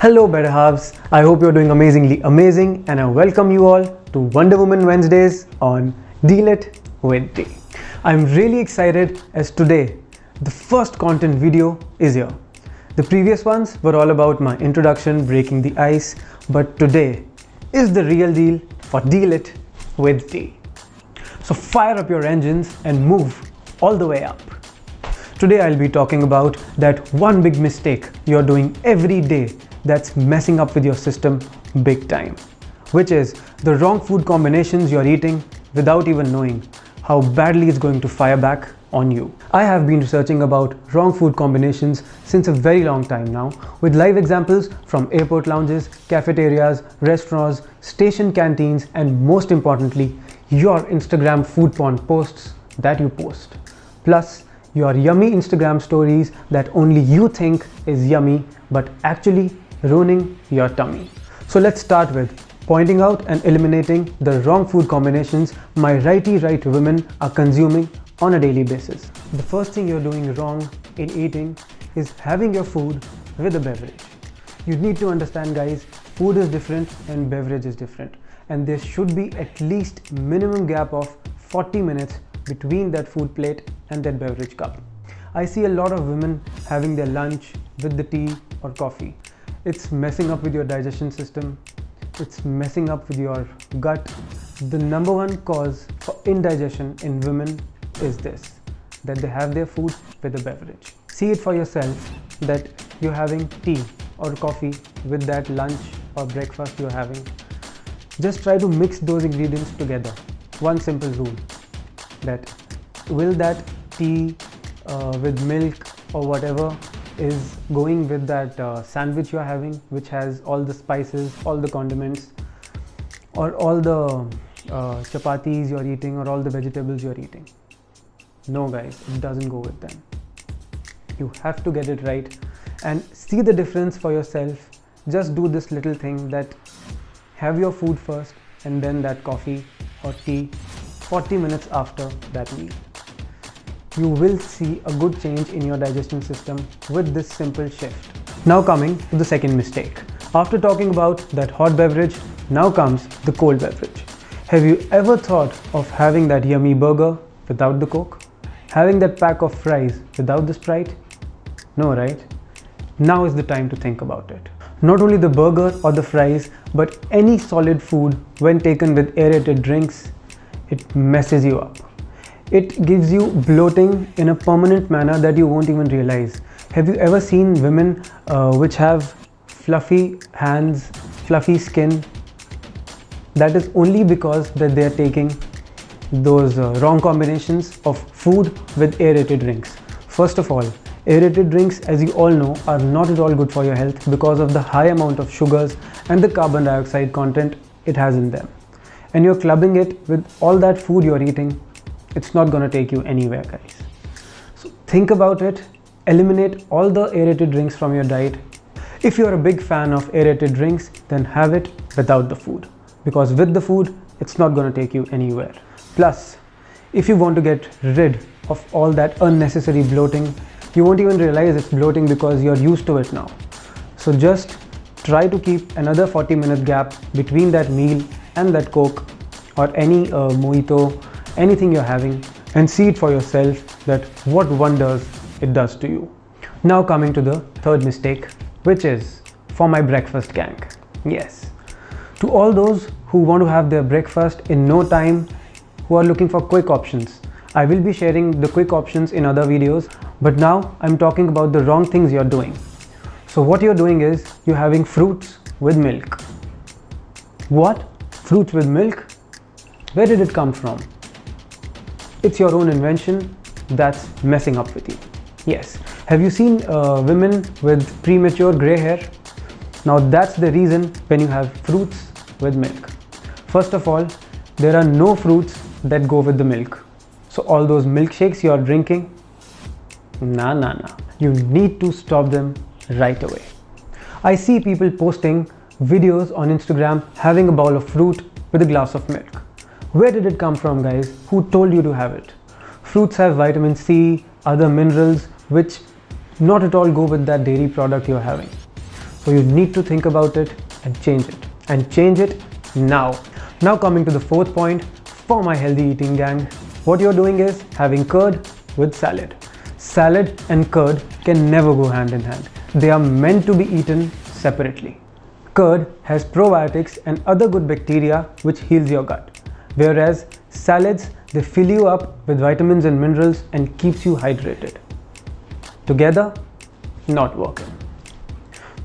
Hello better halves, I hope you're doing amazingly amazing and I welcome you all to Wonder Woman Wednesdays on Deal It with D. I'm really excited as today the first content video is here. The previous ones were all about my introduction, breaking the ice, but today is the real deal for Deal It with D. So fire up your engines and move all the way up. Today I'll be talking about that one big mistake you're doing every day that's messing up with your system big time, which is the wrong food combinations you're eating without even knowing how badly it's going to fire back on you. I have been researching about wrong food combinations since a very long time now, with live examples from airport lounges, cafeterias, restaurants, station canteens, and most importantly, your Instagram food porn posts that you post. Plus, your yummy Instagram stories that only you think is yummy but actually ruining your tummy. So let's start with pointing out and eliminating the wrong food combinations my righty right women are consuming on a daily basis. The first thing you're doing wrong in eating is having your food with a beverage. You need to understand, guys, food is different and beverage is different, and there should be at least minimum gap of 40 minutes between that food plate and that beverage cup. I see a lot of women having their lunch with the tea or coffee. It's messing up with your digestion system. It's messing up with your gut. The number one cause for indigestion in women is this, that they have their food with a beverage. See it for yourself that you're having tea or coffee with that lunch or breakfast you're having. Just try to mix those ingredients together. One simple rule, that will that tea with milk or whatever is going with that sandwich you're having, which has all the spices, all the condiments, or all the chapatis you're eating, or all the vegetables you're eating. No guys, it doesn't go with them. You have to get it right and see the difference for yourself. Just do this little thing, that have your food first and then that coffee or tea 40 minutes after that meal. You will see a good change in your digestion system with this simple shift. Now coming to the second mistake. After talking about that hot beverage, now comes the cold beverage. Have you ever thought of having that yummy burger without the Coke? Having that pack of fries without the Sprite? No, right? Now is the time to think about it. Not only the burger or the fries, but any solid food when taken with aerated drinks, it messes you up. It gives you bloating in a permanent manner that you won't even realize. Have you ever seen women which have fluffy hands, fluffy skin? That is only because that they are taking those wrong combinations of food with aerated drinks. First of all, aerated drinks, as you all know, are not at all good for your health because of the high amount of sugars and the carbon dioxide content it has in them. And you're clubbing it with all that food you're eating. It's not gonna take you anywhere, guys. So think about it. Eliminate all the aerated drinks from your diet. If you're a big fan of aerated drinks, then have it without the food, because with the food, it's not gonna take you anywhere. Plus, if you want to get rid of all that unnecessary bloating, you won't even realize it's bloating because you're used to it now. So just try to keep another 40-minute gap between that meal and that Coke or any mojito, anything you're having, and see it for yourself that what wonders it does to you. Now coming to the third mistake, which is for my breakfast gang. Yes, to all those who want to have their breakfast in no time, who are looking for quick options. I will be sharing the quick options in other videos, but now I'm talking about the wrong things you're doing. So what you're doing is you're having fruits with milk. What? Fruits with milk? Where did it come from? It's your own invention that's messing up with you. Yes. Have you seen women with premature gray hair? Now that's the reason when you have fruits with milk. First of all, there are no fruits that go with the milk. So all those milkshakes you are drinking, nah. You need to stop them right away. I see people posting videos on Instagram having a bowl of fruit with a glass of milk. Where did it come from, guys? Who told you to have it? Fruits have vitamin C, other minerals, which not at all go with that dairy product you're having. So you need to think about it and change it. And change it now. Now coming to the fourth point for my healthy eating gang. What you're doing is having curd with salad. Salad and curd can never go hand in hand. They are meant to be eaten separately. Curd has probiotics and other good bacteria which heals your gut. Whereas salads, they fill you up with vitamins and minerals and keeps you hydrated. Together, not working.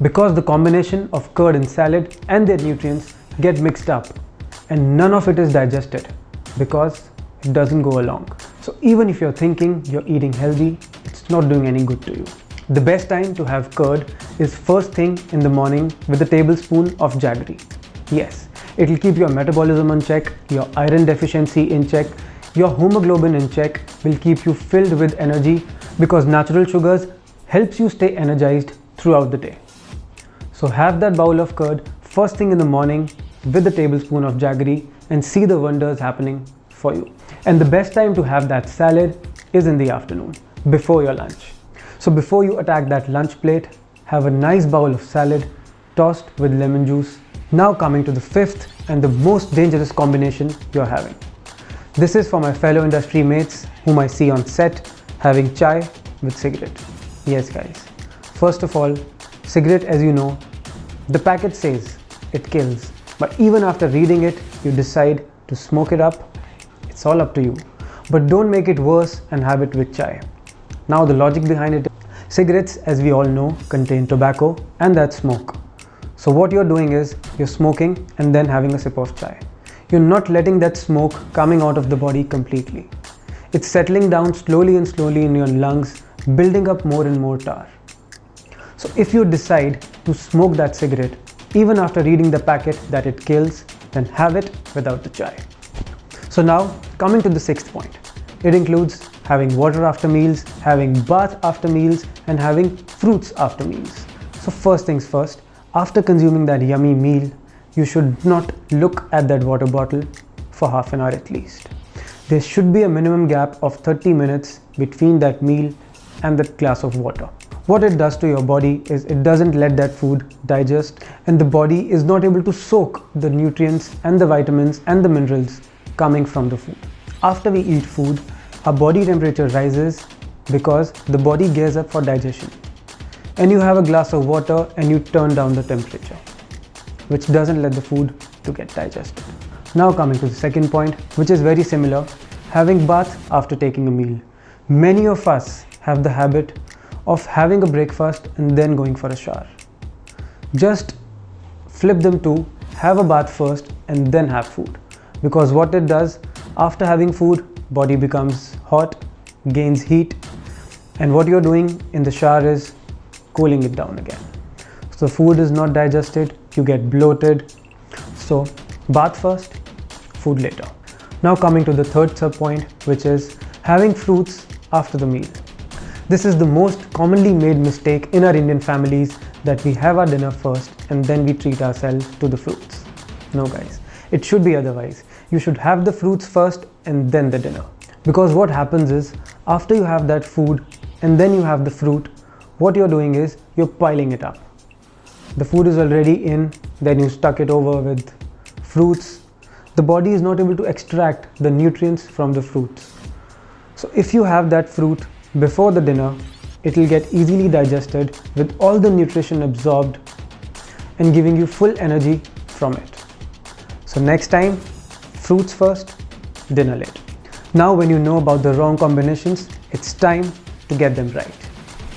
Because the combination of curd and salad and their nutrients get mixed up and none of it is digested because it doesn't go along. So even if you're thinking you're eating healthy, it's not doing any good to you. The best time to have curd is first thing in the morning with a tablespoon of jaggery. Yes, it'll keep your metabolism in check, your iron deficiency in check, your hemoglobin in check, will keep you filled with energy because natural sugars helps you stay energized throughout the day. So have that bowl of curd first thing in the morning with a tablespoon of jaggery and see the wonders happening for you. And the best time to have that salad is in the afternoon, before your lunch. So before you attack that lunch plate, have a nice bowl of salad tossed with lemon juice. Now coming to the fifth and the most dangerous combination you're having. This is for my fellow industry mates whom I see on set having chai with cigarette. Yes guys, first of all, cigarette, as you know, the packet says it kills, but even after reading it, you decide to smoke it up. It's all up to you. But don't make it worse and have it with chai. Now the logic behind it, cigarettes, as we all know, contain tobacco and that's smoke. So what you're doing is you're smoking and then having a sip of chai. You're not letting that smoke coming out of the body completely. It's settling down slowly and slowly in your lungs, building up more and more tar. So if you decide to smoke that cigarette, even after reading the packet that it kills, then have it without the chai. So now coming to the sixth point. It includes having water after meals, having bath after meals, and having fruits after meals. So first things first, after consuming that yummy meal, you should not look at that water bottle for half an hour at least. There should be a minimum gap of 30 minutes between that meal and that glass of water. What it does to your body is it doesn't let that food digest and the body is not able to soak the nutrients and the vitamins and the minerals coming from the food. After we eat food, our body temperature rises because the body gears up for digestion. And you have a glass of water and you turn down the temperature, which doesn't let the food to get digested. Now coming to the second point, which is very similar, having bath after taking a meal. Many of us have the habit of having a breakfast and then going for a shower. Just flip them to have a bath first and then have food. Because what it does, after having food, body becomes hot, gains heat, and what you're doing in the shower is cooling it down again. So food is not digested, you get bloated. So bath first, food later. Now coming to the third sub point, which is having fruits after the meal. This is the most commonly made mistake in our Indian families, that we have our dinner first and then we treat ourselves to the fruits. No guys, it should be otherwise. You should have the fruits first and then the dinner. Because what happens is, after you have that food and then you have the fruit, what you're doing is you're piling it up. The food is already in, then you stuck it over with fruits. The body is not able to extract the nutrients from the fruits. So if you have that fruit before the dinner, it will get easily digested with all the nutrition absorbed and giving you full energy from it. So next time, fruits first, dinner later. Now when you know about the wrong combinations, it's time to get them right.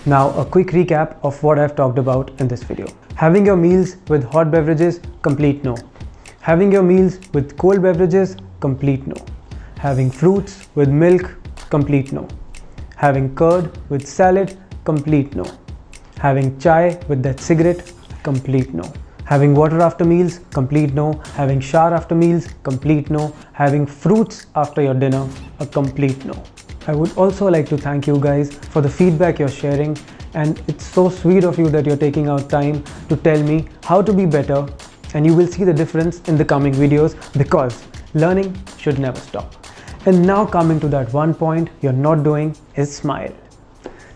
Now a quick recap of what I've talked about in this video. Having your meals with hot beverages, complete no. Having your meals with cold beverages, complete no. Having fruits with milk, complete no. Having curd with salad, complete no. Having chai with that cigarette, complete no. Having water after meals, complete no. Having shower after meals, complete no. Having fruits after your dinner, a complete no. I would also like to thank you guys for the feedback you're sharing, and it's so sweet of you that you're taking out time to tell me how to be better, and you will see the difference in the coming videos, because learning should never stop. And now coming to that one point you're not doing is smile.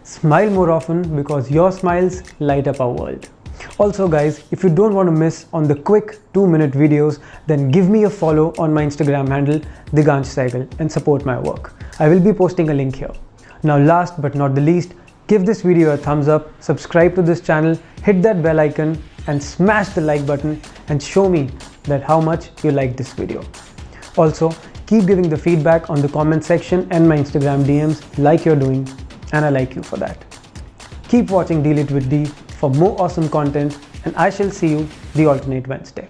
Smile more often, because your smiles light up our world. Also guys, if you don't want to miss on the quick 2-minute videos, then give me a follow on my Instagram handle Digansh Sehgal and support my work. I will be posting a link here. Now last but not the least, give this video a thumbs up, subscribe to this channel, hit that bell icon and smash the like button and show me that how much you like this video. Also, keep giving the feedback on the comment section and my Instagram DMs like you're doing, and I like you for that. Keep watching Deal It with D for more awesome content, and I shall see you the alternate Wednesday.